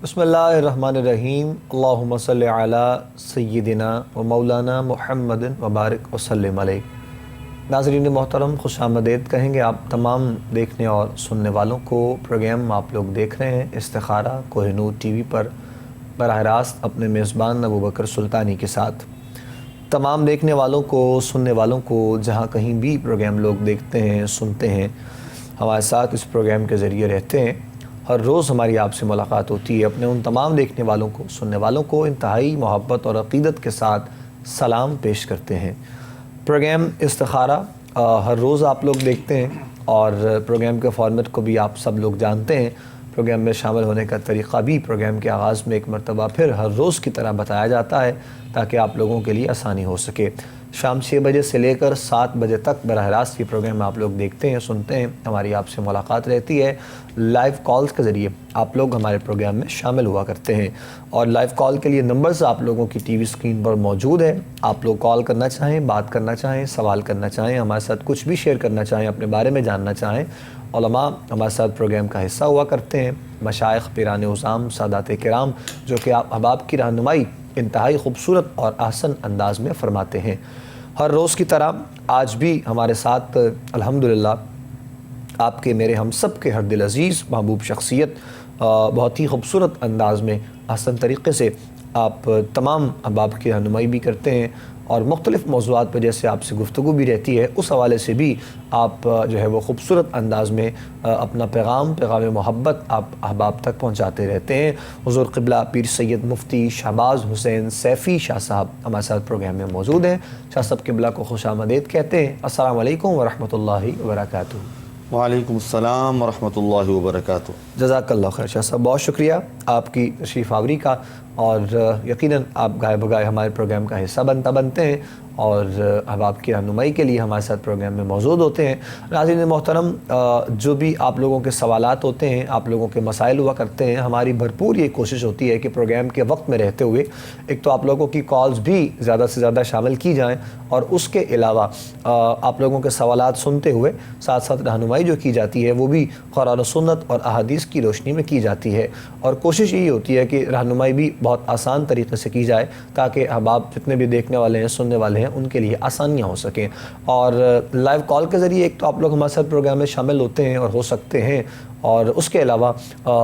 بسم اللہ الرحمن الرحیم، اللہم صلی علی سیدنا و مولانا محمد وبارک وسلم علیہ۔ ناظرین محترم، خوش آمدید کہیں گے آپ تمام دیکھنے اور سننے والوں کو۔ پروگرام آپ لوگ دیکھ رہے ہیں استخارہ کوہ نور ٹی وی پر براہ راست اپنے میزبان ابوبکر سلطانی کے ساتھ۔ تمام دیکھنے والوں کو، سننے والوں کو، جہاں کہیں بھی پروگرام لوگ دیکھتے ہیں، سنتے ہیں، ہمارے ساتھ اس پروگرام کے ذریعے رہتے ہیں، ہر روز ہماری آپ سے ملاقات ہوتی ہے، اپنے ان تمام دیکھنے والوں کو، سننے والوں کو انتہائی محبت اور عقیدت کے ساتھ سلام پیش کرتے ہیں۔ پروگرام استخارہ ہر روز آپ لوگ دیکھتے ہیں اور پروگرام کے فارمیٹ کو بھی آپ سب لوگ جانتے ہیں۔ پروگرام میں شامل ہونے کا طریقہ بھی پروگرام کے آغاز میں ایک مرتبہ پھر ہر روز کی طرح بتایا جاتا ہے تاکہ آپ لوگوں کے لیے آسانی ہو سکے۔ شام 6 بجے سے لے کر 7 بجے تک براہ راست یہ پروگرام آپ لوگ دیکھتے ہیں، سنتے ہیں، ہماری آپ سے ملاقات رہتی ہے۔ لائیو کالز کے ذریعے آپ لوگ ہمارے پروگرام میں شامل ہوا کرتے ہیں اور لائیو کال کے لیے نمبرز آپ لوگوں کی ٹی وی اسکرین پر موجود ہے۔ آپ لوگ کال کرنا چاہیں، بات کرنا چاہیں، سوال کرنا چاہیں، ہمارے ساتھ کچھ بھی شیئر کرنا چاہیں، اپنے بارے میں جاننا چاہیں، علماء ہمارے ساتھ پروگرام کا حصہ ہوا کرتے ہیں، مشائخ، پیران عظام، سادات کرام، جو کہ آپ احباب کی رہنمائی انتہائی خوبصورت اور احسن انداز میں فرماتے ہیں۔ ہر روز کی طرح آج بھی ہمارے ساتھ الحمدللہ آپ کے، میرے، ہم سب کے ہر دل عزیز محبوب شخصیت بہت ہی خوبصورت انداز میں احسن طریقے سے آپ تمام احباب کی رہنمائی بھی کرتے ہیں اور مختلف موضوعات پہ جیسے آپ سے گفتگو بھی رہتی ہے، اس حوالے سے بھی آپ جو ہے وہ خوبصورت انداز میں اپنا پیغام محبت آپ احباب تک پہنچاتے رہتے ہیں۔ حضور قبلہ پیر سید مفتی شہباز حسین سیفی شاہ صاحب ہمارے ساتھ پروگرام میں موجود ہیں۔ شاہ صاحب قبلہ کو خوش آمدید کہتے ہیں۔ السلام علیکم ورحمۃ اللہ وبرکاتہ۔ وعلیکم السلام ورحمۃ اللہ وبرکاتہ۔ جزاک اللہ خیر شاہ صاحب، بہت شکریہ آپ کی تشریف آوری کا، اور یقیناً آپ گائے بگائے ہمارے پروگرام کا حصہ بنتے ہیں اور احباب کی رہنمائی کے لیے ہمارے ساتھ پروگرام میں موجود ہوتے ہیں۔ ناظرین محترم، جو بھی آپ لوگوں کے سوالات ہوتے ہیں، آپ لوگوں کے مسائل ہوا کرتے ہیں، ہماری بھرپور یہ کوشش ہوتی ہے کہ پروگرام کے وقت میں رہتے ہوئے ایک تو آپ لوگوں کی کالز بھی زیادہ سے زیادہ شامل کی جائیں، اور اس کے علاوہ آپ لوگوں کے سوالات سنتے ہوئے ساتھ ساتھ رہنمائی جو کی جاتی ہے وہ بھی قرآن و سنت اور احادیث کی روشنی میں کی جاتی ہے، اور کوشش یہی ہوتی ہے کہ رہنمائی بھی بہت آسان طریقے سے کی جائے تاکہ احباب جتنے بھی دیکھنے والے ہیں، سننے والے ہیں، ان کے لیے آسانیاں ہو سکیں۔ اور لائیو کال کے ذریعے ایک تو آپ لوگ ہمارے ساتھ پروگرام میں شامل ہوتے ہیں اور ہو سکتے ہیں، اور اس کے علاوہ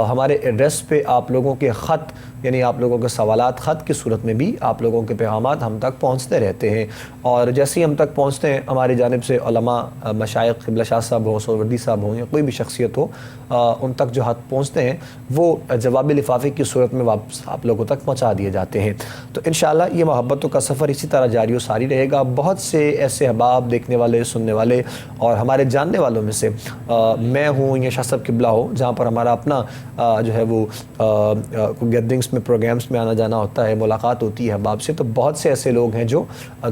ہمارے ایڈریس پہ آپ لوگوں کے خط، یعنی آپ لوگوں کے سوالات خط کی صورت میں بھی آپ لوگوں کے پیغامات ہم تک پہنچتے رہتے ہیں، اور جیسے ہی ہم تک پہنچتے ہیں ہماری جانب سے علماء، مشائخ، قبلہ شاہ صاحب ہوں، سہروردی صاحب ہوں، یا کوئی بھی شخصیت ہو، ان تک جو خط پہنچتے ہیں وہ جواب لفافے کی صورت میں واپس آپ لوگوں تک پہنچا دیے جاتے ہیں۔ تو انشاءاللہ یہ محبتوں کا سفر اسی طرح جاری و ساری رہے گا۔ بہت سے ایسے احباب، دیکھنے والے، سننے والے اور ہمارے جاننے والوں میں سے میں ہوں یا شاہ صاحب قبلہ ہو، جہاں پر ہمارا اپنا جو ہے وہ گیدرنگس میں، پروگرامز میں آنا جانا ہوتا ہے، ملاقات ہوتی ہے احباب سے، تو بہت سے ایسے لوگ ہیں جو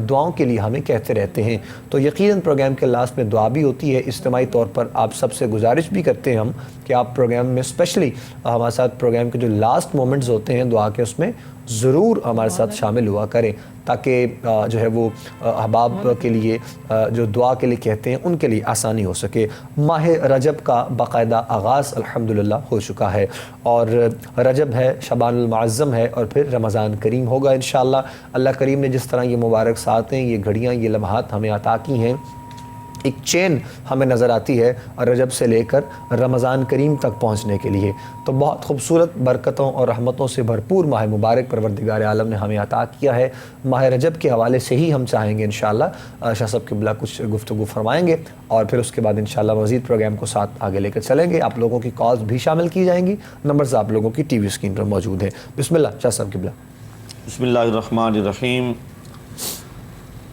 دعاؤں کے لیے ہمیں کہتے رہتے ہیں۔ تو یقیناً پروگرام کے لاسٹ میں دعا بھی ہوتی ہے۔ اجتماعی طور پر آپ سب سے گزارش بھی کرتے ہیں ہم کہ آپ پروگرام میں اسپیشلی ہمارے ساتھ پروگرام کے جو لاسٹ مومنٹس ہوتے ہیں دعا کے، اس میں ضرور ہمارے ساتھ شامل ہوا کریں تاکہ جو ہے وہ احباب کے لیے جو دعا کے لیے کہتے ہیں ان کے لیے آسانی ہو سکے۔ ماہ رجب کا باقاعدہ آغاز الحمدللہ ہو چکا ہے، اور رجب ہے، شعبان المعظم ہے، اور پھر رمضان کریم ہوگا انشاءاللہ۔ اللہ کریم نے جس طرح یہ مبارک ساعتیں، یہ گھڑیاں، یہ لمحات ہمیں عطا کی ہیں، ایک چین ہمیں نظر آتی ہے رجب سے لے کر رمضان کریم تک پہنچنے کے لیے، تو بہت خوبصورت برکتوں اور رحمتوں سے بھرپور ماہ مبارک پروردگار عالم نے ہمیں عطا کیا ہے۔ ماہ رجب کے حوالے سے ہی ہم چاہیں گے انشاءاللہ شاہ صاحب قبلہ کچھ گفتگو فرمائیں گے، اور پھر اس کے بعد انشاءاللہ مزید پروگرام کو ساتھ آگے لے کر چلیں گے۔ آپ لوگوں کی کالز بھی شامل کی جائیں گی، نمبرز آپ لوگوں کی ٹی وی اسکرین پر موجود ہیں۔ بسم اللہ شاہ صاحب قبلہ۔ بسم اللہ الرحمن الرحیم۔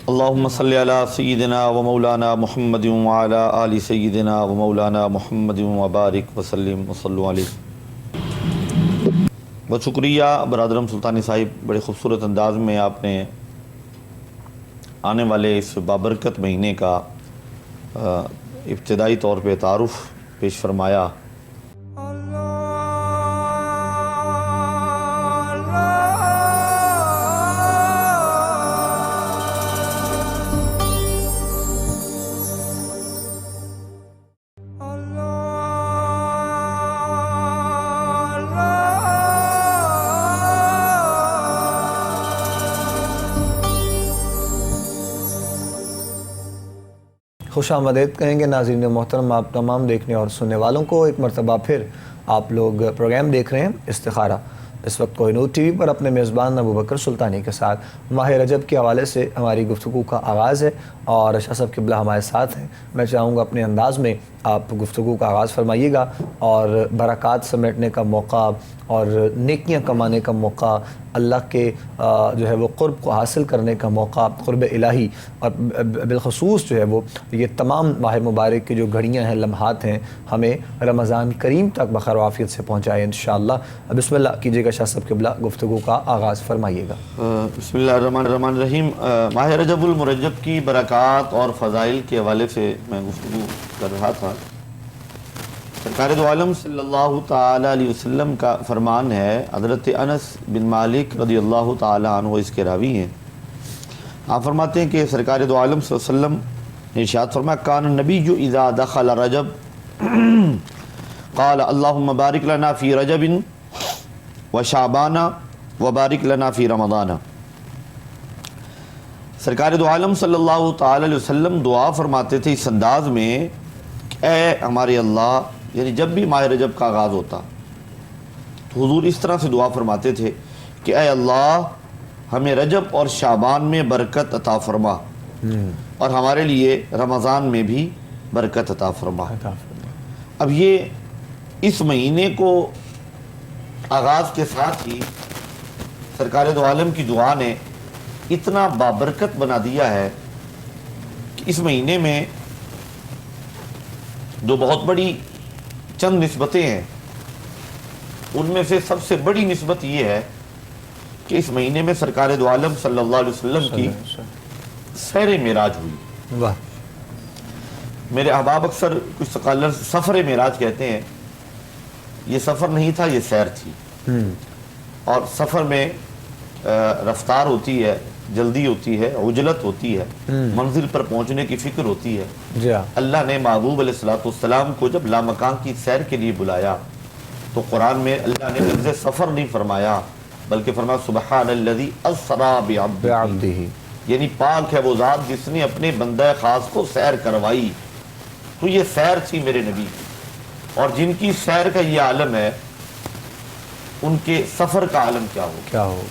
اللہم صلی علی سیدنا و مولانا محمد وعلی آل سیدنا و مولانا محمد وبارک وسلم وصلو علیہ۔ بہت شکریہ برادرم سلطانی صاحب، بڑے خوبصورت انداز میں آپ نے آنے والے اس بابرکت مہینے کا ابتدائی طور پہ تعارف پیش فرمایا۔ خوش آمدید کہیں گے ناظرین محترم آپ تمام دیکھنے اور سننے والوں کو. ایک مرتبہ پھر آپ لوگ پروگرام دیکھ رہے ہیں استخارہ، اس وقت کوہ نور ٹی وی پر اپنے میزبان ابوبکر سلطانی کے ساتھ. ماہ رجب کے حوالے سے ہماری گفتگو کا آغاز ہے اور شاہ صاحب قبلہ ہمارے ساتھ ہیں. میں چاہوں گا اپنے انداز میں آپ گفتگو کا آغاز فرمائیے گا اور برکات سمیٹنے کا موقع اور نیکیاں کمانے کا موقع، اللہ کے جو ہے وہ قرب کو حاصل کرنے کا موقع، قرب الہی، اور بالخصوص جو ہے وہ یہ تمام ماہ مبارک کی جو گھڑیاں ہیں، لمحات ہیں، ہمیں رمضان کریم تک بخیر و عافیت سے پہنچائے انشاءاللہ. بسم اللہ کیجیے گا شاہ صاحب قبلہ، گفتگو کا آغاز فرمائیے گا. بسم اللہ الرحمن الرحیم. ماہ رجب المرجب کی برکات اور فضائل کے حوالے سے میں گفتگو کر رہا تھا. سرکار دو عالم صلی اللہ تعالیٰ علیہ وسلم کا فرمان ہے، حضرت انس بن مالک رضی اللہ تعالیٰ عنہ اس کے راوی ہیں. آپ فرماتے ہیں کہ سرکار دو عالم صلی اللہ علیہ وسلم نے ارشاد فرمایا، کان النبی اذا دخل رجب قال اللہم بارک لنا فی رجب و شعبان و بارک لنا فی رمضان. سرکار دو عالم صلی اللہ تعالیٰ علیہ وسلم دعا فرماتے تھے اس انداز میں کہ اے ہمارے اللہ، یعنی جب بھی ماہ رجب کا آغاز ہوتا تو حضور اس طرح سے دعا فرماتے تھے کہ اے اللہ ہمیں رجب اور شعبان میں برکت عطا فرما اور ہمارے لیے رمضان میں بھی برکت عطا فرما. اب یہ اس مہینے کو آغاز کے ساتھ ہی سرکار دو عالم کی دعا نے اتنا بابرکت بنا دیا ہے کہ اس مہینے میں جو بہت بڑی چند نسبتیں ہیں، ان میں سے سب سے بڑی نسبت یہ ہے کہ اس مہینے میں سرکار دو عالم صلی اللہ علیہ وسلم کی سیر معراج ہوئی. واہ. میرے احباب اکثر کچھ سکالر سفر معراج کہتے ہیں. یہ سفر نہیں تھا، یہ سیر تھی. اور سفر میں رفتار ہوتی ہے، جلدی ہوتی ہے، عجلت ہوتی ہے، منزل پر پہنچنے کی فکر ہوتی ہے. جی ہاں. اللہ نے محبوب علیہ السلام کو جب لامکان کی سیر کے لیے بلایا تو قرآن میں اللہ نے لفظ سفر نہیں فرمایا بلکہ فرمایا سبحان الذی اسری بعبدہ، یعنی پاک ہے وہ ذات جس نے اپنے بندہ خاص کو سیر کروائی. تو یہ سیر تھی میرے نبی کی، اور جن کی سیر کا یہ عالم ہے ان کے سفر کا عالم کیا ہو.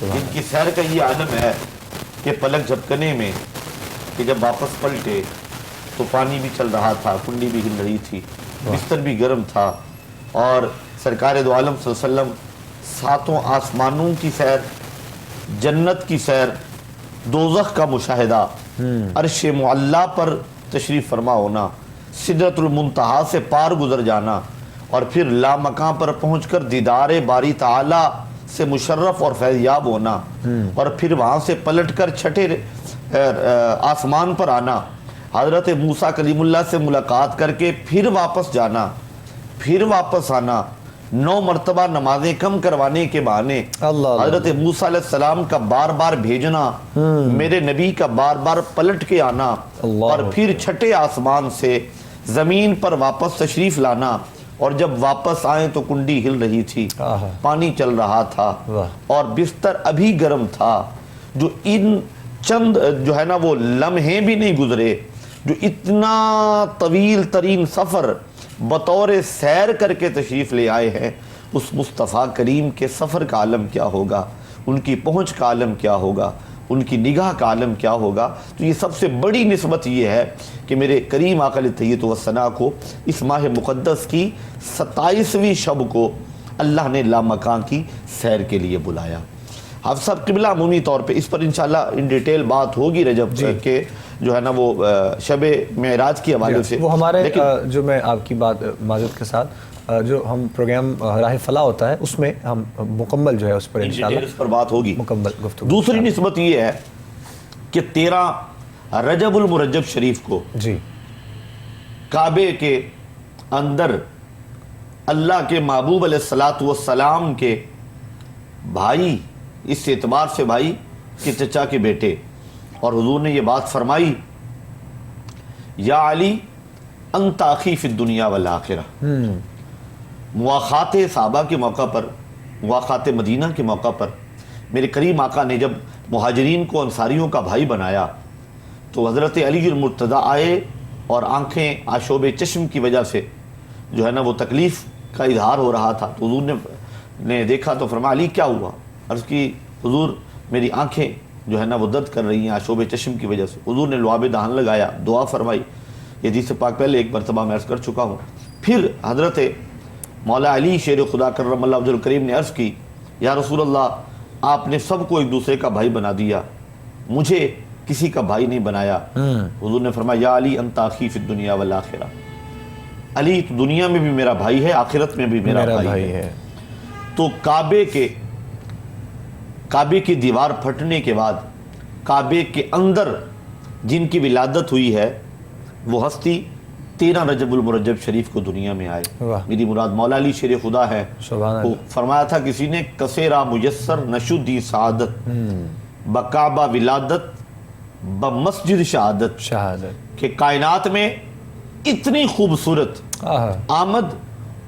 جن کی سیر کا یہ عالم ہے کہ پلک جھپکنے میں کہ جب واپس پلٹے تو پانی بھی چل رہا تھا، کنڈی بھی ہل رہی تھی، بستر بھی گرم تھا، اور سرکار دو عالم صلی اللہ علیہ وسلم ساتوں آسمانوں کی سیر، جنت کی سیر، دوزخ کا مشاہدہ، عرش معلیٰ پر تشریف فرما ہونا، سدرۃ المنتہا سے پار گزر جانا، اور پھر لامکاں پر پہنچ کر دیدار باری تعالیٰ سے مشرف اور فیض یاب ہونا، اور پھر وہاں سے پلٹ کر چھٹے آسمان پر آنا، حضرت موسیٰ کلیم اللہ سے ملاقات کر کے پھر واپس جانا، پھر واپس آنا، 9 مرتبہ نمازیں کم کروانے کے بہانے حضرت موسیٰ علیہ السلام کا بار بار بھیجنا، میرے نبی کا بار بار پلٹ کے آنا، اور پھر چھٹے آسمان سے زمین پر واپس تشریف لانا. اور جب واپس آئیں تو کنڈی ہل رہی تھی، پانی چل رہا تھا، اور بستر ابھی گرم تھا. جو ان چند جو ہے نا وہ لمحے بھی نہیں گزرے، جو اتنا طویل ترین سفر بطور سیر کر کے تشریف لے آئے ہیں، اس مصطفیٰ کریم کے سفر کا عالم کیا ہوگا، ان کی پہنچ کا عالم کیا ہوگا، ان کی نگاہ کا عالم کیا ہوگا. تو یہ سب سے بڑی نسبت یہ ہے کہ میرے کریم آقا علیہ التحیۃ والثناء کو اس ماہ مقدس کی 27ویں شب کو اللہ نے لامکان کی سیر کے لیے بلایا. حافظ صاحب قبلہ عمومی طور پہ اس پر انشاءاللہ ان ڈیٹیل بات ہوگی رجب کے جو ہے نا وہ شب معراج کی حوالے سے. وہ ہمارے جو میں آپ کی بات معذرت کے ساتھ جو ہم پروگرام راہ فلاح ہوتا ہے اس میں ہم مکمل جو ہے اس پر انشاءاللہ اس پر بات ہوگی، مکمل گفتگو. دوسری نسبت یہ ہے کہ 13 رجب المرجب شریف کو جی کعبے کے اندر اللہ کے محبوب علیہ السلام کے بھائی، اس اعتبار سے بھائی کہ چچا کے بیٹے، اور حضور نے یہ بات فرمائی یا علی انت اخی فی الدنیا والآخرہ. مواخات صحابہ کے موقع پر، مواخات مدینہ کے موقع پر میرے کریم آقا نے جب مہاجرین کو انصاریوں کا بھائی بنایا تو حضرت علی المرتضیٰ آئے اور آنکھیں آشوب چشم کی وجہ سے جو ہے نا وہ تکلیف کا اظہار ہو رہا تھا، تو حضور نے دیکھا تو فرمایا علی کیا ہوا؟ عرض کی حضور میری آنکھیں جو ہے نا وہ درد کر رہی ہیں آشوب چشم کی وجہ سے۔ حضور نے لعاب دہن لگایا، دعا فرمائی، یہ حدیث پاک پہلے ایک مرتبہ میں عرض کر چکا ہوں۔ پھر حضرت مولا علی شیر خدا کرم اللہ وجہ الکریم نے عرض کی یا رسول اللہ آپ نے سب کو ایک دوسرے کا بھائی بنا دیا، مجھے کسی کا بھائی نہیں بنایا۔ حضور نے فرمایا یا علی انت اخی فی الدنیا والآخرہ، علی تو دنیا میں بھی میرا بھائی ہے، آخرت میں بھی میرا بھائی ہے۔ تو کعبے کی دیوار پھٹنے کے بعد کعبے کے اندر جن کی ولادت ہوئی ہے وہ ہستی 13 رجب المرجب شریف کو دنیا میں آئے۔ میری مراد مولا علی شیر خدا ہے۔ وہ فرمایا تھا کسی نے کسیرا میسر نشدی سعادت بکعبہ ولادت بمسجد شہادت، کہ کائنات میں اتنی خوبصورت آمد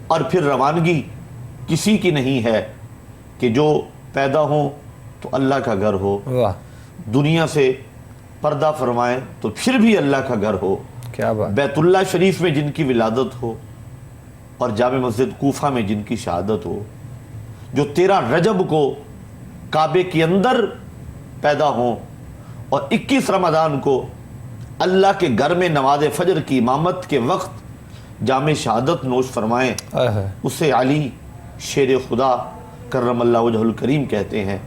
اور پھر روانگی کسی کی نہیں ہے کہ جو پیدا ہوں تو اللہ کا گھر ہو، دنیا سے پردہ فرمائیں تو پھر بھی اللہ کا گھر ہو، بیت اللہ شریف میں جن کی ولادت ہو اور جامع مسجد کوفہ میں جن کی شہادت ہو، جو 13 رجب کو کعبے کے اندر پیدا ہوں اور 21 رمضان کو اللہ کے گھر میں نماز فجر کی امامت کے وقت جامع شہادت نوش فرمائیں، اسے علی شیر خدا کرم اللہ وجہ الکریم کہتے ہیں۔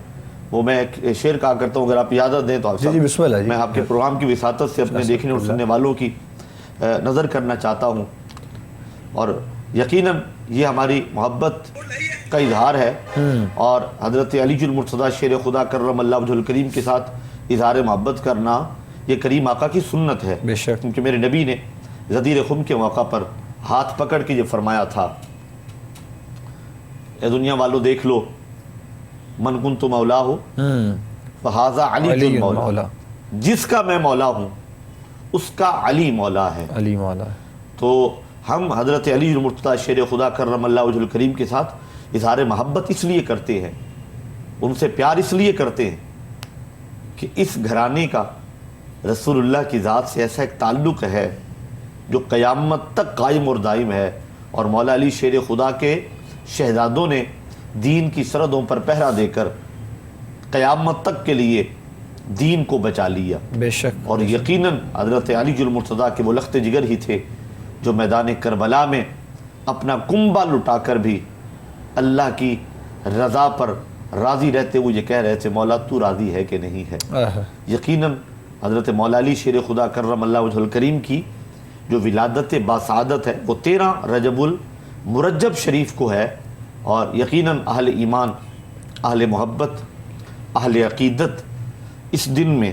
وہ میں ایک شعر کہا کرتا ہوں، اگر آپ اجازت دیں تو آپ بسم اللہ میں آپ کے پروگرام کی وساطت سے اپنے دیکھنے اور سننے والوں کی نظر کرنا چاہتا ہوں، اور یقیناً یہ ہماری محبت کا اظہار ہے، اور حضرت علی المرتضیٰ شیر خدا کرم اللہ وجہ الکریم کے ساتھ اظہار محبت کرنا یہ کریم آقا کی سنت ہے، کیونکہ میرے نبی نے غدیر خم کے موقع پر ہاتھ پکڑ کے یہ فرمایا تھا اے دنیا والو دیکھ لو من کنت مولا ہو فہذا علی مولا، جس کا میں مولا ہوں اس کا علی مولا ہے۔ تو ہم حضرت علی المرتضیٰ شیر خدا کرم اللہ وجہ الکریم کے ساتھ اظہار محبت اس لیے کرتے ہیں، ان سے پیار اس لیے کرتے ہیں کہ اس گھرانے کا رسول اللہ کی ذات سے ایسا ایک تعلق ہے جو قیامت تک قائم اور دائم ہے، اور مولا علی شیر خدا کے شہزادوں نے دین کی سرحدوں پر پہرا دے کر قیامت تک کے لیے دین کو بچا لیا۔ بے شک، اور یقیناً حضرت علی المرتضیٰ کے وہ لخت جگر ہی تھے جو میدان کربلا میں اپنا کنبہ لٹا کر بھی اللہ کی رضا پر راضی رہتے ہوئے یہ کہہ رہے تھے مولا تو راضی ہے کہ نہیں ہے۔ یقیناً حضرت مولا علی شیر خدا کرم اللہ وجہ الکریم کی جو ولادت باسعادت ہے وہ 13 رجب المرجب شریف کو ہے، اور یقیناً اہل ایمان، اہل محبت، اہل عقیدت اس دن میں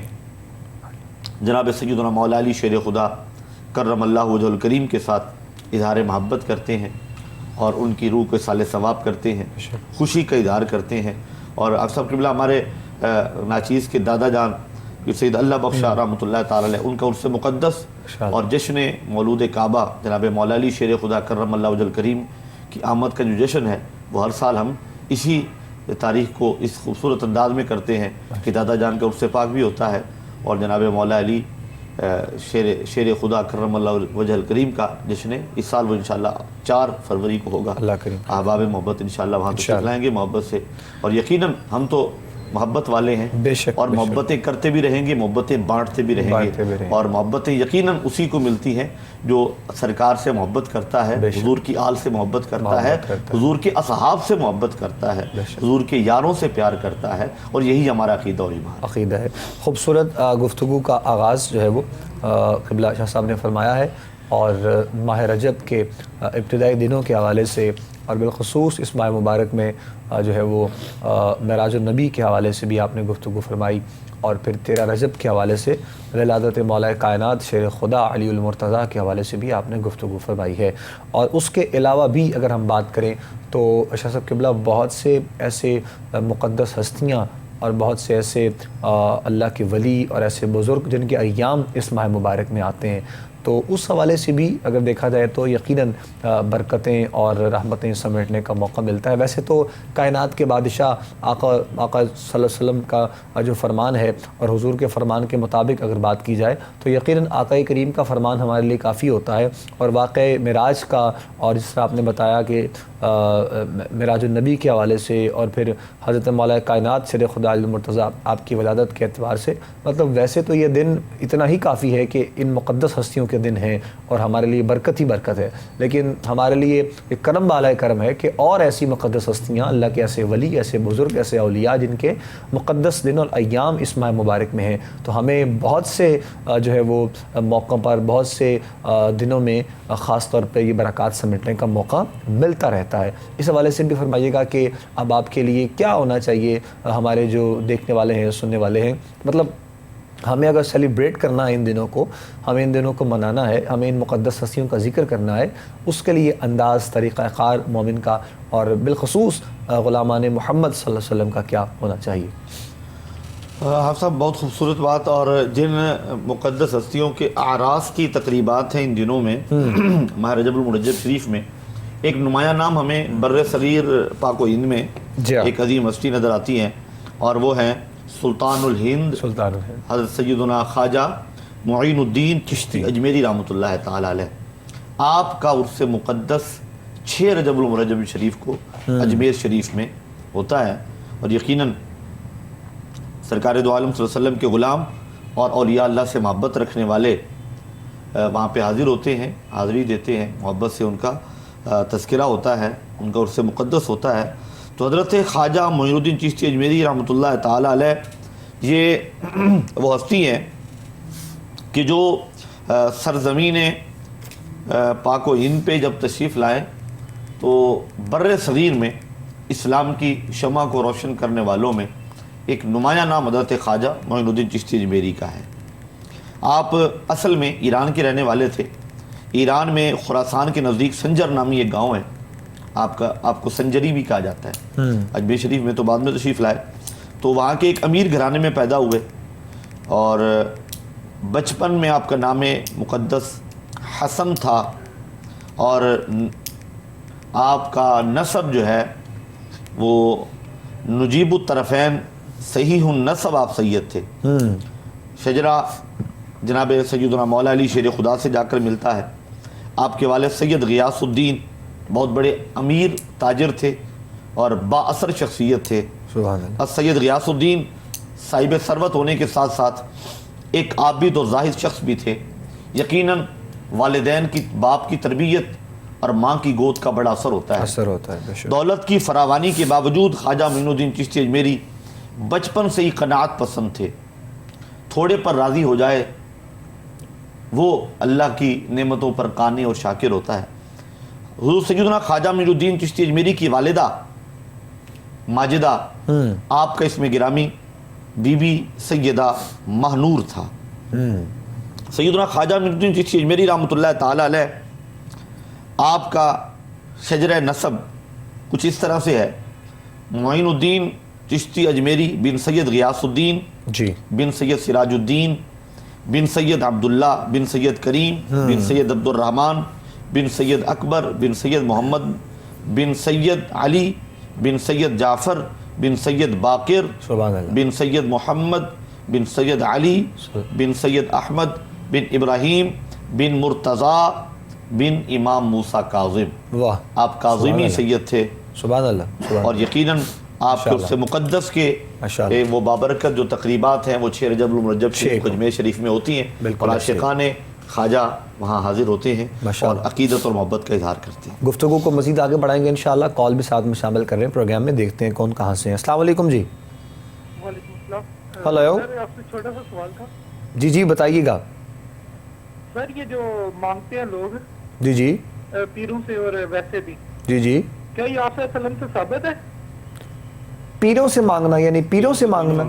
جناب سیدنا مولا علی شیر خدا کرم اللہ وجہ الکریم کے ساتھ اظہار محبت کرتے ہیں، اور ان کی روح کو صالح ثواب کرتے ہیں، خوشی کا اظہار کرتے ہیں۔ اور اکثر قبلہ ہمارے ناچیز کے دادا جان سید اللہ بخشا رحمۃ اللہ تعالی علیہ، ان کا عرس مقدس اور جشن مولود کعبہ جناب مولا علی شیر خدا کرم اللہ وجہ الکریم کی آمد کا جو جشن ہے وہ ہر سال ہم اسی تاریخ کو اس خوبصورت انداز میں کرتے ہیں کہ دادا جان کا عرس پاک بھی ہوتا ہے، اور جناب مولا علی شیر خدا کرم اللہ وجہ الکریم کا جشن اس سال وہ انشاءاللہ 4 فروری کو ہوگا۔ احباب محبت انشاءاللہ وہاں تشریف لائیں گے محبت سے، اور یقیناً ہم تو محبت والے ہیں، اور محبتیں کرتے بھی رہیں گے، محبتیں بانٹتے بھی رہیں گے، اور محبتیں یقیناً اسی کو ملتی ہیں جو سرکار سے محبت کرتا ہے، حضور کی آل سے محبت کرتا ہے، حضور کے اصحاب سے محبت کرتا ہے، حضور کے یاروں سے پیار کرتا ہے، اور یہی ہمارا عقیدہ اور ایمان عقیدہ ہے۔ خوبصورت گفتگو کا آغاز جو ہے وہ قبلہ شاہ صاحب نے فرمایا ہے، اور ماہ رجب کے ابتدائی دنوں کے حوالے سے، اور بالخصوص اس ماہ مبارک میں جو ہے وہ معراج النبی کے حوالے سے بھی آپ نے گفتگو فرمائی، اور پھر 13 رجب کے حوالے سے ولادت مولا کائنات شیر خدا علی المرتضیٰ کے حوالے سے بھی آپ نے گفتگو فرمائی ہے۔ اور اس کے علاوہ بھی اگر ہم بات کریں تو شاہ صاحب قبلہ بہت سے ایسے مقدس ہستیاں اور بہت سے ایسے اللہ کے ولی اور ایسے بزرگ جن کے ایام اس ماہ مبارک میں آتے ہیں، تو اس حوالے سے بھی اگر دیکھا جائے تو یقیناً برکتیں اور رحمتیں سمیٹنے کا موقع ملتا ہے۔ ویسے تو کائنات کے بادشاہ آقا صلی اللہ علیہ وسلم کا جو فرمان ہے اور حضور کے فرمان کے مطابق اگر بات کی جائے تو یقیناً آقا کریم کا فرمان ہمارے لیے کافی ہوتا ہے، اور واقع معراج کا، اور جس طرح آپ نے بتایا کہ معراج النبی کے حوالے سے، اور پھر حضرت مولا کائنات سر خدا علی المرتضیٰ آپ کی ولادت کے اعتبار سے، مطلب ویسے تو یہ دن اتنا ہی کافی ہے کہ ان مقدس ہستیوں کے دن ہیں اور ہمارے لیے برکت ہی برکت ہے، لیکن ہمارے لیے ایک کرم بالائے کرم ہے کہ اور ایسی مقدس ہستیاں، اللہ کے ایسے ولی، ایسے بزرگ، ایسے اولیاء جن کے مقدس دن اور ایام اس ماہ مبارک میں ہیں، تو ہمیں بہت سے جو ہے وہ موقعوں پر، بہت سے دنوں میں خاص طور پہ یہ برکات سمیٹنے کا موقع ملتا رہتا ہے۔ اس حوالے سے بھی فرمائیے گا کہ اب آپ کے لیے کیا ہونا چاہیے، ہمارے جو دیکھنے والے ہیں، سننے والے ہیں، مطلب ہمیں اگر سیلیبریٹ کرنا ہے ان دنوں کو، ہمیں ان دنوں کو منانا ہے، ہمیں ان مقدس ہستیوں کا ذکر کرنا ہے، اس کے لیے انداز، طریقہ کار مومن کا اور بالخصوص غلامان محمد صلی اللہ علیہ وسلم کا کیا ہونا چاہیے؟ حافظ صاحب بہت خوبصورت بات، اور جن مقدس ہستیوں کے اعراس کی تقریبات ہیں ان دنوں میں ماہ رجب المرجب شریف میں، ایک نمایاں نام ہمیں بر صغیر پاک و ہند میں ایک عظیم ہستی نظر آتی ہیں، اور وہ ہیں سلطان الہند حضرت سیدنا خواجہ معین الدین چشتی اجمیری رحمۃ اللہ تعالی علیہ۔ آپ کا عرس مقدس 6 رجب المرجب شریف کو اجمیر شریف میں ہوتا ہے، اور یقیناً سرکار دو عالم صلی اللہ علیہ وسلم کے غلام اور اولیاء اللہ سے محبت رکھنے والے وہاں پہ حاضر ہوتے ہیں، حاضری دیتے ہیں، محبت سے ان کا تذکرہ ہوتا ہے، ان کا عرس مقدس ہوتا ہے۔ تو حضرت خواجہ معین الدین چشتی اجمیری رحمۃ اللہ تعالی علیہ یہ وہ ہستی ہیں کہ جو سرزمین پاک و ہند پہ جب تشریف لائے تو بر صغیر میں اسلام کی شمع کو روشن کرنے والوں میں ایک نمایاں نام حضرت خواجہ معین الدین چشتی اجمیری کا ہے۔ آپ اصل میں ایران کے رہنے والے تھے۔ ایران میں خراسان کے نزدیک سنجر نامی ایک گاؤں ہے، آپ کو سنجری بھی کہا جاتا ہے۔ اجمیر شریف میں تو بعد میں تشریف لائے، تو وہاں کے ایک امیر گھرانے میں پیدا ہوئے، اور بچپن میں آپ کا نام مقدس حسن تھا، اور آپ کا نسب جو ہے وہ نجیب الطرفین صحیح النسب آپ سید تھے۔ شجرہ جناب سیدنا مولا علی شیر خدا سے جا کر ملتا ہے۔ آپ کے والد سید غیاث الدین بہت بڑے امیر تاجر تھے اور با اثر شخصیت تھے۔ سید غیاث الدین صاحب ثروت ہونے کے ساتھ ساتھ ایک عابد اور زاہد شخص بھی تھے۔ یقیناً والدین کی، باپ کی تربیت اور ماں کی گود کا بڑا اثر ہوتا ہے۔ دولت کی فراوانی کے باوجود خواجہ معین الدین چشتی اجمیری بچپن سے ہی قناعت پسند تھے، تھوڑے پر راضی ہو جائے وہ اللہ کی نعمتوں پر قانع اور شاکر ہوتا ہے۔ حضور سیدنا خواجہ معین الدین چشتی اجمیری کی والدہ ماجدہ، آپ کا اسم گرامی بی بی سیدہ مہنور تھا۔ سیدنا خواجہ معین الدین چشتی اجمیری رحمۃ اللہ تعالی علیہ، آپ کا شجرہ نسب کچھ اس طرح سے ہے: معین الدین چشتی اجمیری بن سید غیاث الدین بن سید سراج الدین بن سید عبداللہ بن سید کریم بن سید عبد الرحمن بن سید اکبر بن سید محمد بن سید علی بن سید جعفر بن سید باقر بن سید محمد بن سید علی بن سید احمد بن ابراہیم بن مرتضیٰ بن امام موسیٰ کاظم۔ آپ کاظمی سید تھے، سبحان اللہ۔ اور یقیناً آپ کے عرس مقدس کے وہ بابرکت جو تقریبات ہیں وہ 6 رجب المرجب شریف اجمیر شریف میں ہوتی ہیں، اور عاشقان خواجہ وہاں حاضر ہوتے ہیں اور عقیدت اور محبت کا اظہار کرتے ہیں۔ گفتگو کو مزید آگے بڑھائیں گے انشاءاللہ، کال بھی ساتھ میں شامل کر رہے ہیں پروگرام میں، دیکھتے ہیں کون کہاں سے ہیں۔ السلام علیکم جی۔ وعلیکم السلام۔ ہلو، سر آپ سے چھوٹا سا سوال تھا۔ جی جی بتائیے گا۔ سر یہ جو مانگتے ہیں لوگ جی جی پیروں سے اور ویسے بھی، جی جی، کیا یہ آپ صلی اللہ علیہ وسلم سے ثابت ہے؟ پیروں سے مانگنا یعنی پیروں سے مانگنا؟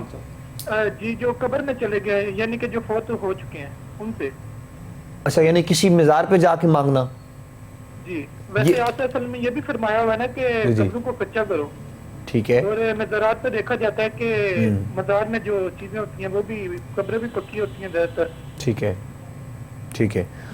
جی، جو قبر میں چلے گئے یعنی کہ جو فوت ہو چکے ہیں ان سے۔ اچھا، یعنی کسی مزار پہ جا کے مانگنا؟ جی، ویسے آپ صلی اللہ علیہ وسلم نے یہ بھی فرمایا ہوا ہے نا کہ قبروں کو کچا کرو۔ ٹھیک ہے۔ اور مزارات پہ دیکھا جاتا ہے کہ مزار میں جو چیزیں ہوتی ہیں وہ بھی، قبریں بھی پکی ہوتی ہیں زیادہ تر۔ ٹھیک ہے ٹھیک ہے۔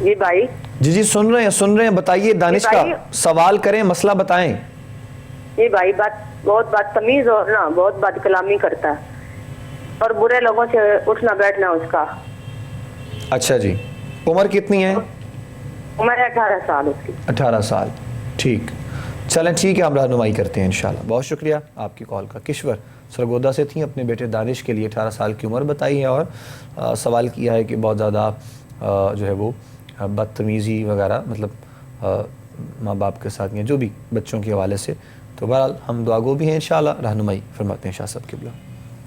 جی بھائی جی سن رہے ہیں بتائیے دانش کا بھائی۔ سوال کریں، مسئلہ بتائیں. جی بھائی بہت بدتمیز اور نا بہت بد کلامی کرتا ہے اور برے لوگوں سے اٹھنا بیٹھنا اس کا. اچھا جی، عمر کتنی ہے؟ عمر ہے 18 سال اس کی. 18 سال. ٹھیک، چلیں ٹھیک ہے، ہم رہنمائی کرتے ہیں انشاءاللہ. بہت شکریہ آپ کی کال کا. کشور سرگودا سے تھیں، اپنے بیٹے دانش کے لیے 18 سال کی عمر بتائی ہے اور سوال کیا ہے کہ بہت زیادہ جو ہے وہ بدتمیزی وغیرہ مطلب ماں باپ کے ساتھ یا جو بھی بچوں کے حوالے سے. تو بہرحال ہم دعا گو بھی ہیں انشاءاللہ، رہنمائی فرماتے ہیں شاہ صاحب قبلہ.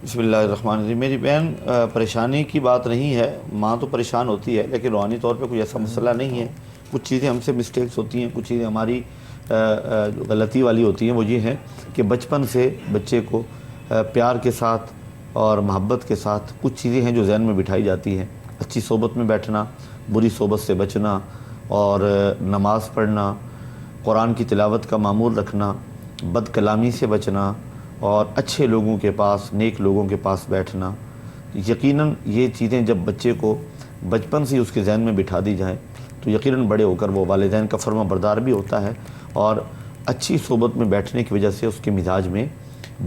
بسم اللہ الرحمن الرحیم. میری بہن پریشانی کی بات نہیں ہے، ماں تو پریشان ہوتی ہے لیکن روحانی طور پہ کوئی ایسا مسئلہ نہیں ہے. کچھ چیزیں ہم سے مسٹیکس ہوتی ہیں، کچھ چیزیں ہماری غلطی والی ہوتی ہیں. وہ یہ ہیں کہ بچپن سے بچے کو پیار کے ساتھ اور محبت کے ساتھ کچھ چیزیں ہیں جو ذہن میں بٹھائی جاتی ہیں. اچھی صحبت میں بیٹھنا، بری صحبت سے بچنا اور نماز پڑھنا، قرآن کی تلاوت کا معمول رکھنا، بد کلامی سے بچنا اور اچھے لوگوں کے پاس، نیک لوگوں کے پاس بیٹھنا. یقیناً یہ چیزیں جب بچے کو بچپن سے اس کے ذہن میں بٹھا دی جائیں تو یقیناً بڑے ہو کر وہ والدین کا فرما بردار بھی ہوتا ہے اور اچھی صحبت میں بیٹھنے کی وجہ سے اس کے مزاج میں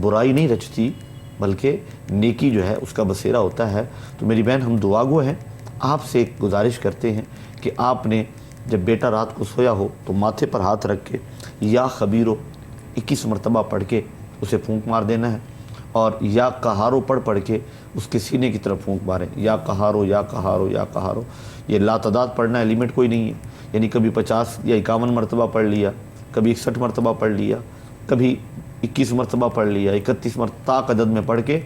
برائی نہیں رچتی بلکہ نیکی جو ہے اس کا بسیرا ہوتا ہے. تو میری بہن ہم دعا گو ہیں، آپ سے ایک گزارش کرتے ہیں کہ آپ نے جب بیٹا رات کو سویا ہو تو ماتھے پر ہاتھ رکھ کے یا خبیرو 21 مرتبہ پڑھ کے اسے پھونک مار دینا ہے اور یا قہارو پڑھ کے اس کے سینے کی طرف پھونک ماریں. یا قہارو یا قہارو یا قہارو، یہ لاتعداد پڑھنا ہے، لیمٹ کوئی نہیں ہے. یعنی کبھی 50 یا 51 مرتبہ پڑھ لیا، کبھی 61 مرتبہ پڑھ لیا، کبھی 21 مرتبہ پڑھ لیا، 31 مرتبہ عدد میں پڑھ کے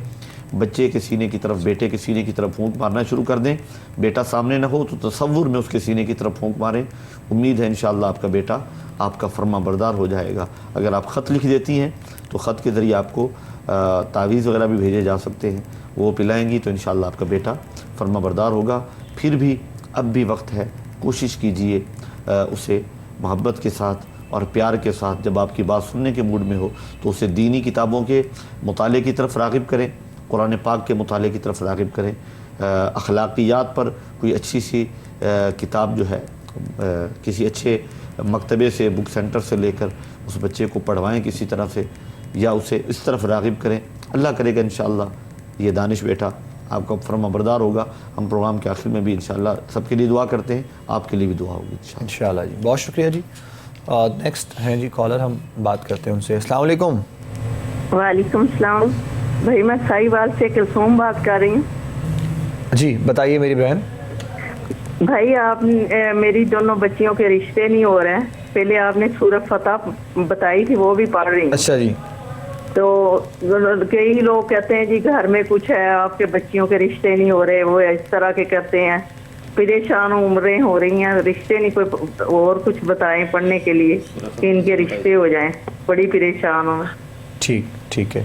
بچے کے سینے کی طرف، بیٹے کے سینے کی طرف پھونک مارنا شروع کر دیں. بیٹا سامنے نہ ہو تو تصور میں اس کے سینے کی طرف پھونک ماریں. امید ہے انشاءاللہ آپ کا بیٹا آپ کا فرما بردار ہو جائے گا. اگر آپ خط لکھ دیتی ہیں تو خط کے ذریعے آپ کو تعویذ وغیرہ بھی بھیجے جا سکتے ہیں، وہ پلائیں گی تو انشاءاللہ آپ کا بیٹا فرما بردار ہوگا. پھر بھی اب بھی وقت ہے، کوشش کیجئے اسے محبت کے ساتھ اور پیار کے ساتھ جب آپ کی بات سننے کے موڈ میں ہو تو اسے دینی کتابوں کے مطالعے کی طرف راغب کریں، قرآن پاک کے مطالعے کی طرف راغب کریں. اخلاقیات پر کوئی اچھی سی کتاب جو ہے کسی اچھے مکتبے سے، بک سینٹر سے لے کر اس بچے کو پڑھوائیں کسی طرح سے، یا اسے اس طرف راغب کریں. اللہ کرے گا انشاءاللہ یہ دانش بیٹا آپ کا فرما بردار ہوگا. ہم پروگرام کے آخر میں بھی انشاءاللہ سب کے لیے دعا کرتے ہیں، آپ کے لیے بھی دعا ہوگی انشاءاللہ. جی بہت شکریہ جی. نیکسٹ ہیں جی کالر، ہم بات کرتے ہیں ان سے. السلام علیکم. وعلیکم السلام بھائی، میں ساہیوال سے کلثوم بات کر رہی ہوں. جی بتائیے میری بہن. بھائی آپ میری دونوں بچیوں کے رشتے نہیں ہو رہے ہیں. پہلے آپ نے سورۃ فتح بتائی تھی، وہ بھی پڑھ رہی ہوں. اچھا جی. تو کئی لوگ کہتے ہیں جی گھر میں کچھ ہے، آپ کے بچیوں کے رشتے نہیں ہو رہے، وہ اس طرح کے کرتے ہیں. پریشان عمریں ہو رہی ہیں، رشتے نہیں، کوئی اور کچھ بتائیں پڑھنے کے لیے کہ ان کے رشتے ہو جائیں. بڑی پریشان ہوں. ٹھیک ہے.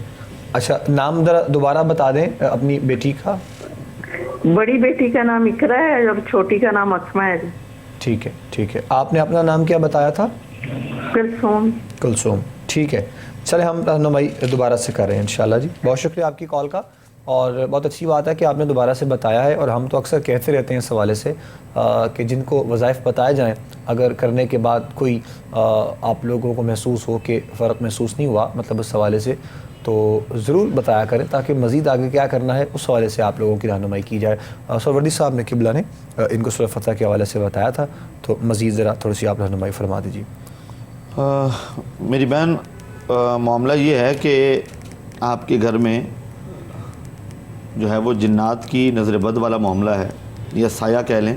اچھا نام ذرا دوبارہ بتا دیں اپنی بیٹی کا. بڑی بیٹی کا نام اقرا ہے اور چھوٹی کا نام اسما ہے. ٹھیک ہے. آپ نے اپنا نام کیا بتایا تھا؟ کلثوم. ٹھیک ہے، چلے ہم رہنمائی دوبارہ سے کر رہے ہیں انشاءاللہ. جی بہت شکریہ آپ کی کال کا، اور بہت اچھی بات ہے کہ آپ نے دوبارہ سے بتایا ہے. اور ہم تو اکثر کہتے رہتے ہیں اس حوالے سے کہ جن کو وظائف بتائے جائیں، اگر کرنے کے بعد کوئی آپ لوگوں کو محسوس ہو کہ فرق محسوس نہیں ہوا مطلب اس حوالے سے، تو ضرور بتایا کریں تاکہ مزید آگے کیا کرنا ہے اس حوالے سے آپ لوگوں کی رہنمائی کی جائے. سروردی صاحب نے قبلہ نے ان کو سورۃ فتح کے حوالے سے بتایا تھا، تو مزید ذرا تھوڑی سی آپ رہنمائی فرما دیجیے. میری بہن معاملہ یہ ہے کہ آپ کے گھر میں جو ہے وہ جنات کی نظر بد والا معاملہ ہے یا سایہ کہہ لیں،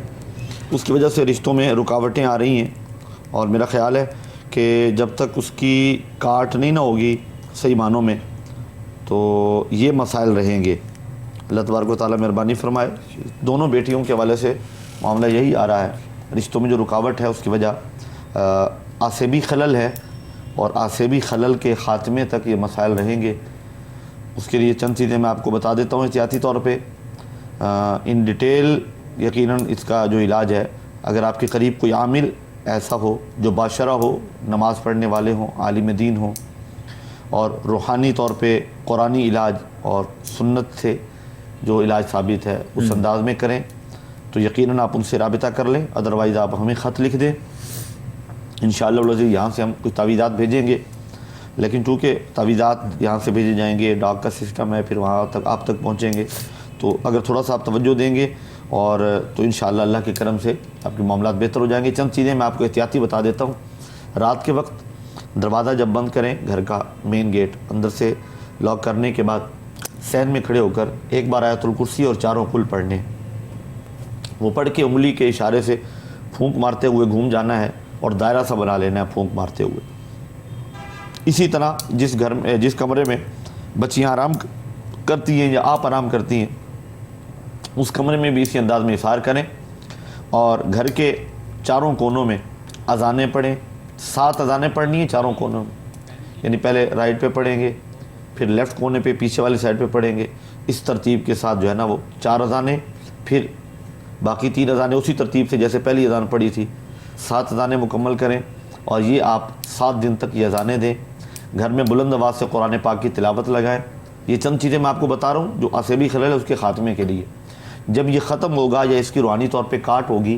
اس کی وجہ سے رشتوں میں رکاوٹیں آ رہی ہیں. اور میرا خیال ہے کہ جب تک اس کی کاٹ نہیں نہ ہوگی صحیح معنوں میں تو یہ مسائل رہیں گے. اللہ تبارک و تعالیٰ مہربانی فرمائے. دونوں بیٹیوں کے حوالے سے معاملہ یہی آ رہا ہے، رشتوں میں جو رکاوٹ ہے اس کی وجہ آسیبی خلل ہے، اور آسیبی خلل کے خاتمے تک یہ مسائل رہیں گے. اس کے لیے چند چیزیں میں آپ کو بتا دیتا ہوں احتیاطی طور پہ. ان ڈیٹیل یقیناً اس کا جو علاج ہے، اگر آپ کے قریب کوئی عامل ایسا ہو جو باشرہ ہو، نماز پڑھنے والے ہوں، عالم دین ہوں، اور روحانی طور پہ قرآنی علاج اور سنت سے جو علاج ثابت ہے اس انداز میں کریں. تو یقیناً آپ ان سے رابطہ کر لیں، ادروائز آپ ہمیں خط لکھ دیں، انشاءاللہ العزیز یہاں سے ہم کچھ تعویذات بھیجیں گے، لیکن چونکہ تعویذات یہاں سے بھیجے جائیں گے، ڈاک کا سسٹم ہے، پھر وہاں تک آپ تک پہنچیں گے، تو اگر تھوڑا سا آپ توجہ دیں گے اور تو انشاءاللہ اللہ کے کرم سے آپ کے معاملات بہتر ہو جائیں گے۔ چند چیزیں میں آپ کو احتیاطی بتا دیتا ہوں۔ رات کے وقت دروازہ جب بند کریں گھر کا مین گیٹ اندر سے لاک کرنے کے بعد سین میں کھڑے ہو کر ایک بار آیت الکرسی اور 4 قل پڑھنے، وہ پڑھ کے انگلی کے اشارے سے پھونک مارتے ہوئے گھوم جانا ہے اور دائرہ سا بنا لینا ہے پھونک مارتے ہوئے۔ اسی طرح جس کمرے میں بچیاں آرام کرتی ہیں یا آپ آرام کرتی ہیں اس کمرے میں بھی اسی انداز میں اظہار کریں، اور گھر کے چاروں کونوں میں اذانیں پڑھیں۔ 7 اذانیں پڑھنی ہیں چاروں کونوں میں، یعنی پہلے رائٹ پہ پڑھیں گے، پھر لیفٹ کونے پہ پیچھے والی سائڈ پہ پڑھیں گے، اس ترتیب کے ساتھ جو ہے نا وہ 4 اذانیں، پھر باقی 3 اذانیں اسی ترتیب سے جیسے پہلی اذان پڑھی تھی، 7 اذانیں مکمل کریں، اور یہ آپ 7 دن تک یہ اذانیں دیں۔ گھر میں بلند آواز سے قرآن پاک کی تلاوت لگائیں۔ یہ چند چیزیں میں آپ کو بتا رہا ہوں جو عصبی خلل ہے اس کے خاتمے کے لیے۔ جب یہ ختم ہوگا یا اس کی روحانی طور پہ کاٹ ہوگی،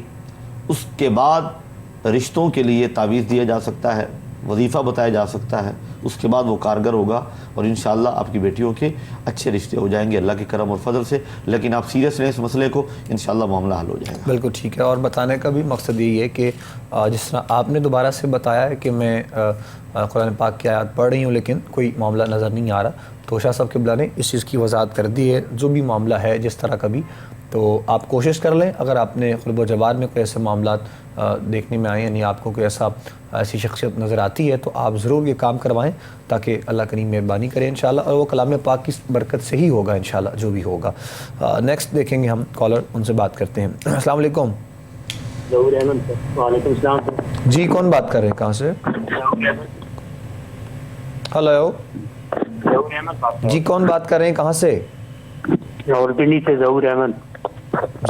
اس کے بعد رشتوں کے لیے تعویذ دیا جا سکتا ہے، وظیفہ بتایا جا سکتا ہے، اس کے بعد وہ کارگر ہوگا اور انشاءاللہ آپ کی بیٹیوں کے اچھے رشتے ہو جائیں گے اللہ کے کرم اور فضل سے۔ لیکن آپ سیریس لیں اس مسئلے کو، انشاءاللہ معاملہ حل ہو جائے گا۔ بالکل ٹھیک ہے، اور بتانے کا بھی مقصد یہی ہے کہ جس طرح آپ نے دوبارہ سے بتایا ہے کہ میں قرآن پاک کی آیات پڑھ رہی ہوں لیکن کوئی معاملہ نظر نہیں آ رہا، تو شاہ صاحب قبلہ نے اس چیز کی وضاحت کر دی ہے۔ جو بھی معاملہ ہے جس طرح کا بھی، تو آپ کوشش کر لیں، اگر آپ نے قلب و جوار میں کوئی ایسے معاملات دیکھنے میں آئے، یعنی آپ کو کوئی ایسی شخصیت نظر آتی ہے، تو آپ ضرور یہ کام کروائیں تاکہ اللہ کریم مہربانی کرے انشاءاللہ، اور وہ کلام پاک کی برکت سے ہی ہوگا انشاءاللہ جو بھی ہوگا۔ نیکسٹ دیکھیں گے ہم کالر، ان سے بات کرتے ہیں۔ السلام علیکم۔ وعلیکم السلام جی کون بات کر رہے ہیں، کہاں سے؟ ہلو جی کون بات کر رہے ہیں، کہاں سے؟ راولپنڈی سے ظہور احمد۔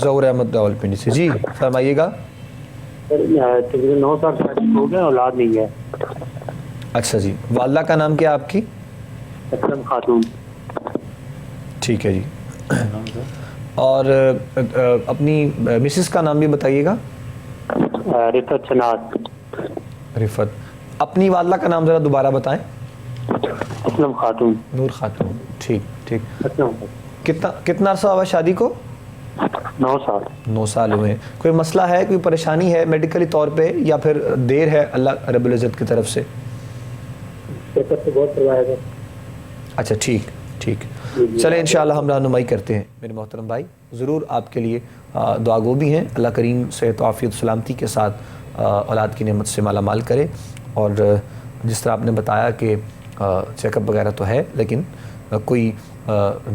ظہور احمد راولپنڈی سے، جی فرمائیے گا۔ تقریباً 9 سال شادی ہو گئے، اولاد نہیں ہے۔ اچھا جی، والدہ کا نام کیا آپ کی؟ اسلم خاتون۔ ٹھیک ہے جی، اور اپنی مسز کا نام بھی بتائیے گا۔ رفت شناز۔ رفت۔ اپنی والدہ کا نام ذرا دوبارہ بتائیں۔ اسلم خاتون۔ نور خاتون، ٹھیک ٹھیک۔ اسلم خاتون۔ کتنا عرصہ ہوا شادی کو؟ 9 سال۔ 9 سال ہوئے ہیں۔ کوئی مسئلہ ہے، کوئی پریشانی ہے میڈیکلی طور پہ، یا پھر دیر ہے اللہ رب العزت کی طرف سے؟ بہت کروایا گیا۔ اچھا ٹھیک ٹھیک، چلیں انشاءاللہ ہم رہنمائی کرتے ہیں۔ میرے محترم بھائی ضرور آپ کے لیے دعا گو بھی ہیں، اللہ کریم صحت و عافیت سلامتی کے ساتھ اولاد کی نعمت سے مالا مال کرے، اور جس طرح آپ نے بتایا کہ چیک اپ وغیرہ تو ہے لیکن کوئی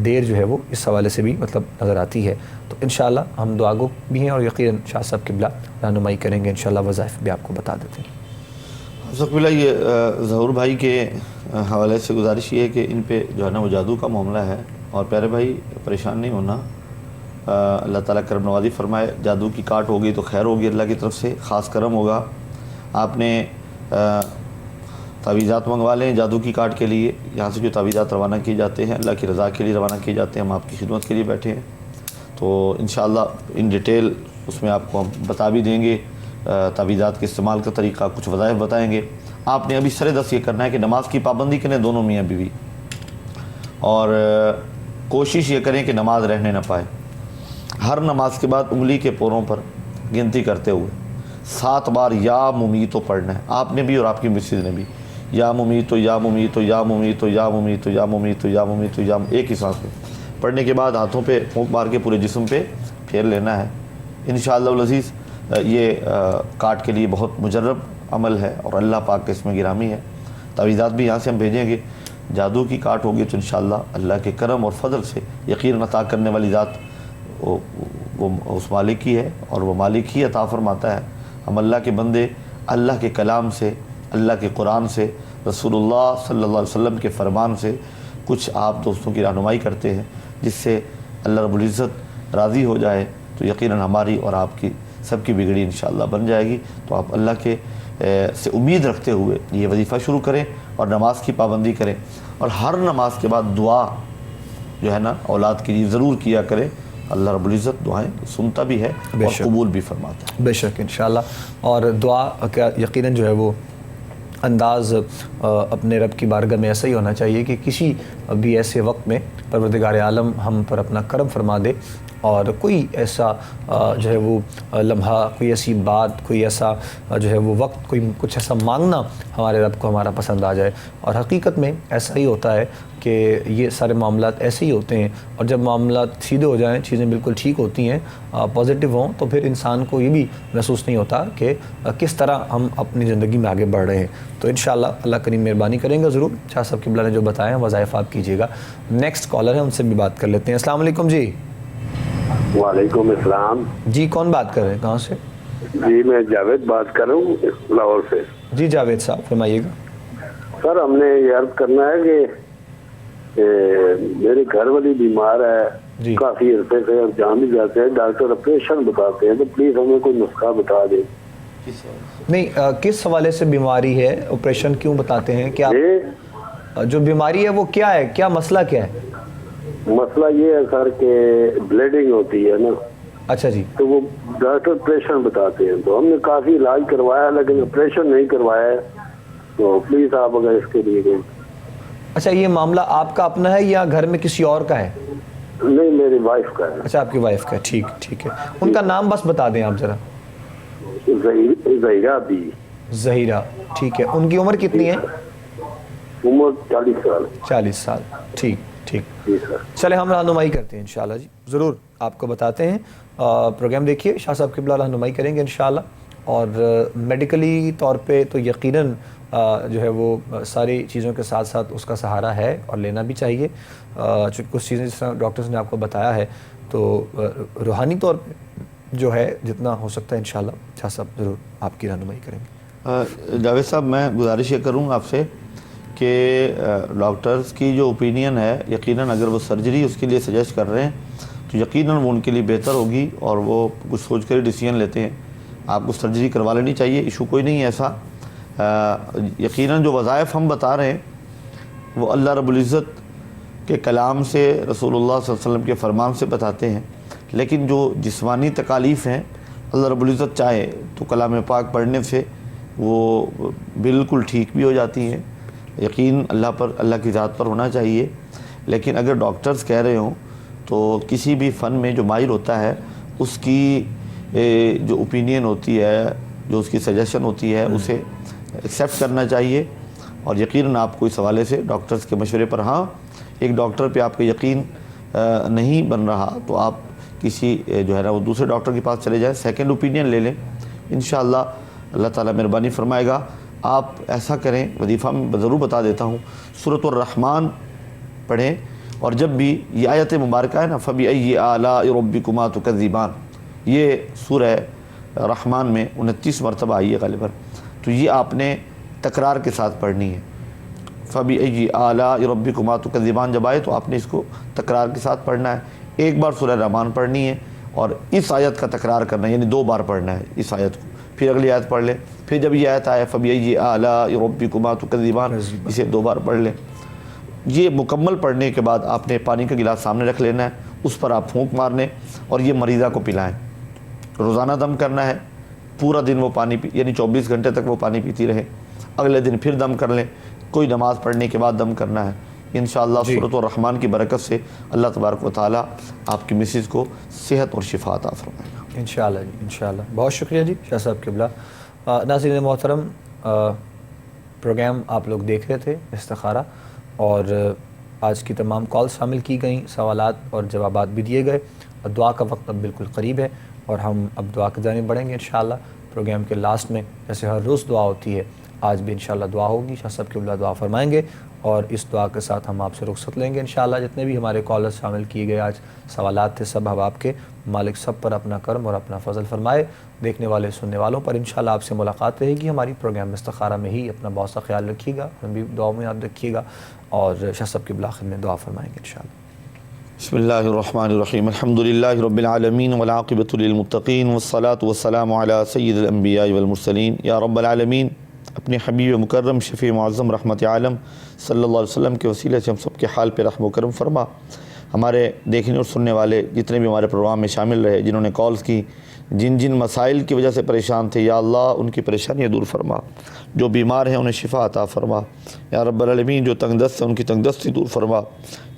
دیر جو ہے وہ اس حوالے سے بھی مطلب نظر آتی ہے، تو انشاءاللہ ہم دعا گو بھی ہیں، اور یقیناً شاہ صاحب قبلہ رہنمائی کریں گے انشاءاللہ، وظائف بھی آپ کو بتا دیتے ہیں۔ حفظک اللہ، یہ ظہور بھائی کے حوالے سے گزارش یہ ہے کہ ان پہ جو ہے نا وہ جادو کا معاملہ ہے، اور پیارے بھائی پریشان نہیں ہونا، اللہ تعالیٰ کرم نوازی فرمائے۔ جادو کی کاٹ ہوگی تو خیر ہوگی، اللہ کی طرف سے خاص کرم ہوگا۔ آپ نے تعویذات منگوا لیں جادو کی کاٹ کے لیے، یہاں سے جو تعویذات روانہ کیے جاتے ہیں اللہ کی رضا کے لیے روانہ کیے جاتے ہیں، ہم آپ کی خدمت کے لیے بیٹھے ہیں، تو انشاءاللہ ان ڈیٹیل اس میں آپ کو ہم بتا بھی دیں گے، تعویذات کے استعمال کا طریقہ، کچھ وظائف بتائیں گے۔ آپ نے ابھی سر دست یہ کرنا ہے کہ نماز کی پابندی کریں دونوں میاں بیوی، اور کوشش یہ کریں کہ نماز رہنے نہ پائے۔ ہر نماز کے بعد انگلی کے پوروں پر گنتی کرتے ہوئے 7 بار یا ممیتو پڑھنا ہے، آپ نے بھی اور آپ کی مسز نے بھی، یا ممیتو یا ممیتو یا ممیتو یا ممیتو یا ممیتو یا ممیتو یا، ایک ہی سانس میں پڑھنے کے بعد ہاتھوں پہ پھونک مار کے پورے جسم پہ پھیر لینا ہے انشاءاللہ العزیز۔ یہ کاٹ کے لیے بہت مجرب عمل ہے اور اللہ پاک کے اس میں گرامی ہے۔ تعویذات بھی یہاں سے ہم بھیجیں گے۔ جادو کی کاٹ ہوگی تو انشاءاللہ اللہ کے کرم اور فضل سے یقین عطا کرنے والی ذات وہ اس مالک کی ہے، اور وہ مالک ہی عطا فرماتا ہے۔ ہم اللہ کے بندے اللہ کے کلام سے، اللہ کے قرآن سے، رسول اللہ صلی اللہ علیہ وسلم کے فرمان سے کچھ آپ دوستوں کی رہنمائی کرتے ہیں، جس سے اللہ رب العزت راضی ہو جائے تو یقیناً ہماری اور آپ کی سب کی بگڑی انشاءاللہ بن جائے گی۔ تو آپ اللہ کے سے امید رکھتے ہوئے یہ وظیفہ شروع کریں اور نماز کی پابندی کریں، اور ہر نماز کے بعد دعا جو ہے نا اولاد کے لیے ضرور کیا کریں، اللہ رب العزت دعائیں سنتا بھی ہے اور قبول بھی فرماتا ہے. بے شک انشاءاللہ. اور دعا کا یقیناً جو ہے وہ انداز اپنے رب کی بارگاہ میں ایسا ہی ہونا چاہیے کہ کسی بھی ایسے وقت میں پروردگار عالم ہم پر اپنا کرم فرما دے اور کوئی ایسا جو ہے وہ لمحہ، کوئی ایسی بات، کوئی ایسا جو ہے وہ وقت، کوئی کچھ ایسا مانگنا ہمارے رب کو ہمارا پسند آ جائے. اور حقیقت میں ایسا ہی ہوتا ہے کہ یہ سارے معاملات ایسے ہی ہوتے ہیں. اور جب معاملات سیدھے ہو جائیں، چیزیں بالکل ٹھیک ہوتی ہیں، پازیٹیو ہوں، تو پھر انسان کو یہ بھی محسوس نہیں ہوتا کہ کس طرح ہم اپنی زندگی میں آگے بڑھ رہے ہیں. تو انشاءاللہ اللہ کریم مہربانی کریں گا ضرور. شاہ صاحب قبلہ نے جو بتایا وظائف آپ کیجیے گا. نیکسٹ کالر ہے، ان سے بھی بات کر لیتے ہیں. السلام علیکم جی. وعلیکم السلام جی کون بات کر رہے ہیں، کہاں سے؟ جی میں جاوید بات کر رہا ہوں لاہور سے. جی جاوید صاحب فرمائیے گا. سر ہم نے یہ عرض کرنا ہے کہ میرے گھر والی بیمار ہے کافی عرصے سے، اور جہاں بھی جاتے ہیں ڈاکٹر آپریشن بتاتے ہیں، تو پلیز ہمیں کوئی نسخہ بتا دیں. نہیں کس حوالے سے بیماری ہے؟ آپریشن کیوں بتاتے ہیں؟ کیا جو بیماری ہے وہ کیا ہے؟ کیا مسئلہ کیا ہے؟ مسئلہ یہ ہے سر کہ بلیڈنگ ہوتی ہے نا. اچھا جی. تو وہ ڈاکٹر آپریشن بتاتے ہیں، تو ہم نے کافی علاج کروایا لیکن آپریشن نہیں کروایا ہے. تو پلیز آپ اگر اس کے لیے گئے. اچھا یہ معاملہ آپ کا اپنا ہے یا گھر میں کسی اور کا ہے؟ نہیں میری وائف کا ہے. اچھا آپ کی وائف کا ہے. ٹھیک ہے. ان کا نام بس بتا دیں آپ ذرا. زہیرہ بھی. زہیرہ. ٹھیک ہے. ان کی عمر کتنی ہے؟ عمر 40 سال. 40 سال. ٹھیک. چلے ہم رہنمائی کرتے ہیں انشاءاللہ. جی ضرور آپ کو بتاتے ہیں. پروگرام دیکھیے، شاہ صاحب قبلہ رہنمائی کریں گے انشاءاللہ. اور میڈیکلی طور پہ تو یقیناً جو ہے وہ ساری چیزوں کے ساتھ ساتھ اس کا سہارا ہے اور لینا بھی چاہیے. چونکہ کچھ چیزیں جس طرح ڈاکٹرز نے آپ کو بتایا ہے، تو روحانی طور پہ جو ہے جتنا ہو سکتا ہے انشاءاللہ شاہ صاحب ضرور آپ کی رہنمائی کریں گے. جاوید صاحب میں گزارش یہ کروں آپ سے کہ ڈاکٹرز کی جو اوپینین ہے، یقیناً اگر وہ سرجری اس کے لیے سجیسٹ کر رہے ہیں تو یقیناً وہ ان کے لیے بہتر ہوگی، اور وہ کچھ سوچ کر ڈیسیژن لیتے ہیں. آپ کو سرجری کروا لینی چاہیے، ایشو کوئی نہیں ہے ایسا. یقیناً جو وظائف ہم بتا رہے ہیں وہ اللہ رب العزت کے کلام سے، رسول اللہ صلی اللہ علیہ وسلم کے فرمان سے بتاتے ہیں. لیکن جو جسمانی تکالیف ہیں، اللہ رب العزت چاہے تو کلام پاک پڑھنے سے وہ بالکل ٹھیک بھی ہو جاتی ہیں. یقین اللہ پر، اللہ کی ذات پر ہونا چاہیے. لیکن اگر ڈاکٹرز کہہ رہے ہوں تو کسی بھی فن میں جو ماہر ہوتا ہے اس کی جو اوپینین ہوتی ہے، جو اس کی سجیشن ہوتی ہے، اسے ایکسیپٹ کرنا چاہیے. اور یقیناً آپ کو اس حوالے سے ڈاکٹرز کے مشورے پر، ہاں ایک ڈاکٹر پہ آپ کا یقین نہیں بن رہا تو آپ کسی جو ہے نا وہ دوسرے ڈاکٹر کے پاس چلے جائیں، سیکنڈ اوپینین لے لیں. انشاءاللہ اللہ تعالیٰ مہربانی فرمائے گا. آپ ایسا کریں، وظیفہ میں ضرور بتا دیتا ہوں، سورۃ الرحمن پڑھیں. اور جب بھی یہ آیت مبارکہ ہے نا، فَبِأَيِّ آلَاءِ رَبِّكُمَا تُكَذِّبَانِ، یہ سورہ رحمان میں 29 مرتبہ آئی ہے غالباً. تو یہ آپ نے تکرار کے ساتھ پڑھنی ہے. فَبِأَيِّ آلَاءِ رَبِّكُمَا تُكَذِّبَانِ جب آئے تو آپ نے اس کو تکرار کے ساتھ پڑھنا ہے. ایک بار سورہ رحمان پڑھنی ہے اور اس آیت کا تکرار کرنا ہے، یعنی 2 بار پڑھنا ہے اس آیت کو. پھر اگلی آیت پڑھ لیں. پھر جب یہ آیت آئے فَبِأَيِّ آلَاءِ رَبِّكُمَا تُكَذِّبَانِ، اسے 2 بار پڑھ لیں. یہ مکمل پڑھنے کے بعد آپ نے پانی کا گلاس سامنے رکھ لینا ہے، اس پر آپ پھونک مارنے اور یہ مریضہ کو پلائیں. روزانہ دم کرنا ہے، پورا دن وہ پانی یعنی 24 گھنٹے تک وہ پانی پیتی رہے. اگلے دن پھر دم کر لیں، کوئی نماز پڑھنے کے بعد دم کرنا ہے. انشاءاللہ سورۃ الرحمن کی برکت سے اللہ تبارک و تعالیٰ آپ کی مسز کو صحت اور شفا عطا فرمائے گا انشاءاللہ. جی انشاءاللہ. بہت شکریہ جی شاہ صاحب قبلہ. ناظرین محترم، پروگرام آپ لوگ دیکھ رہے تھے استخارہ، اور آج کی تمام کالز شامل کی گئیں، سوالات اور جوابات بھی دیے گئے. دعا کا وقت اب بالکل قریب ہے اور ہم اب دعا کی جانب بڑھیں گے انشاءاللہ. پروگرام کے لاسٹ میں جیسے ہر روز دعا ہوتی ہے، آج بھی انشاءاللہ دعا ہوگی. شاہ صاحب قبلہ دعا فرمائیں گے اور اس دعا کے ساتھ ہم آپ سے رخصت لیں گے انشاءاللہ. جتنے بھی ہمارے کالرز شامل کیے گئے، آج سوالات تھے، سب آپ کے مالک سب پر اپنا کرم اور اپنا فضل فرمائے. دیکھنے والے سننے والوں پر انشاءاللہ آپ سے ملاقات رہے گی ہماری پروگرام استخارہ میں ہی. اپنا بہت سا خیال رکھیے گا، ہم بھی دعاؤں میں یاد رکھیے گا، اور شاہ صاحب قبلہ آخر میں دعا فرمائیں گے انشاءاللہ. بسم اللہ الرحمن الرحیم. الحمدللہ رب العالمین والعاقبۃ للمتقین والصلاة والسلام علی سید الانبیاء والمرسلین. یا رب العالمین، اپنے حبیب مکرم شفیع معظم رحمت عالم صلی اللہ علیہ وسلم کے وسیلے سے ہم سب کے حال پہ رحم و کرم فرما. ہمارے دیکھنے اور سننے والے جتنے بھی ہمارے پروگرام میں شامل رہے، جنہوں نے کالز کی، جن جن مسائل کی وجہ سے پریشان تھے، یا اللہ ان کی پریشانیاں دور فرما، جو بیمار ہیں انہیں شفا عطا فرما، یا رب العالمین جو تنگ دست ہیں ان کی تنگ دستی دور فرما،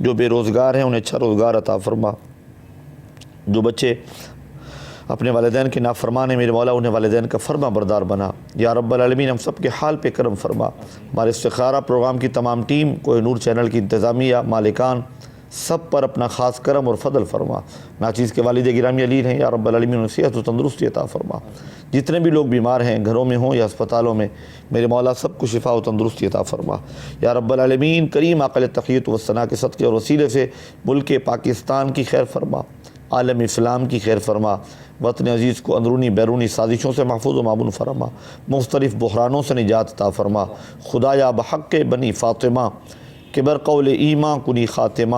جو بے روزگار ہیں انہیں اچھا روزگار عطا فرما، جو بچے اپنے والدین کے نافرمان ہیں میرے مولا انہیں والدین کا فرما بردار بنا، یا رب العالمین ہم سب کے حال پہ کرم فرما، ہمارے استخارہ پروگرام کی تمام ٹیم، کوہ نور چینل کی انتظامیہ، مالکان، سب پر اپنا خاص کرم اور فضل فرما۔ ناچیز کے والد گرامی علی ہیں، یا رب العالمین انہیں صحت و تندرستی عطا فرما، جتنے بھی لوگ بیمار ہیں گھروں میں ہوں یا اسپتالوں میں، میرے مولا سب کو شفا و تندرستی عطا فرما، یا رب العالمین کریم عاقل تقیت و ثنا کے صدقے اور وسیلے سے ملک پاکستان کی خیر فرما، عالم اسلام کی خیر فرما، وطن عزیز کو اندرونی بیرونی سازشوں سے محفوظ و معمون فرما، مختلف بحرانوں سے نجات عطا فرما، خدایا بحق بنی فاطمہ کبر قول ایمان کنی خاتمہ،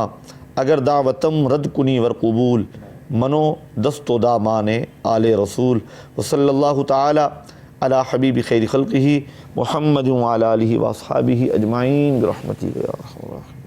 اگر دعوتم رد کنی ور قبول، منو دست و دامان آل رسول، وصلی اللہ تعالی علی حبیب خیر خلقہ محمد وعلی آلہ واصحابہ اجمعین برحمتہ یا ارحم الراحمین۔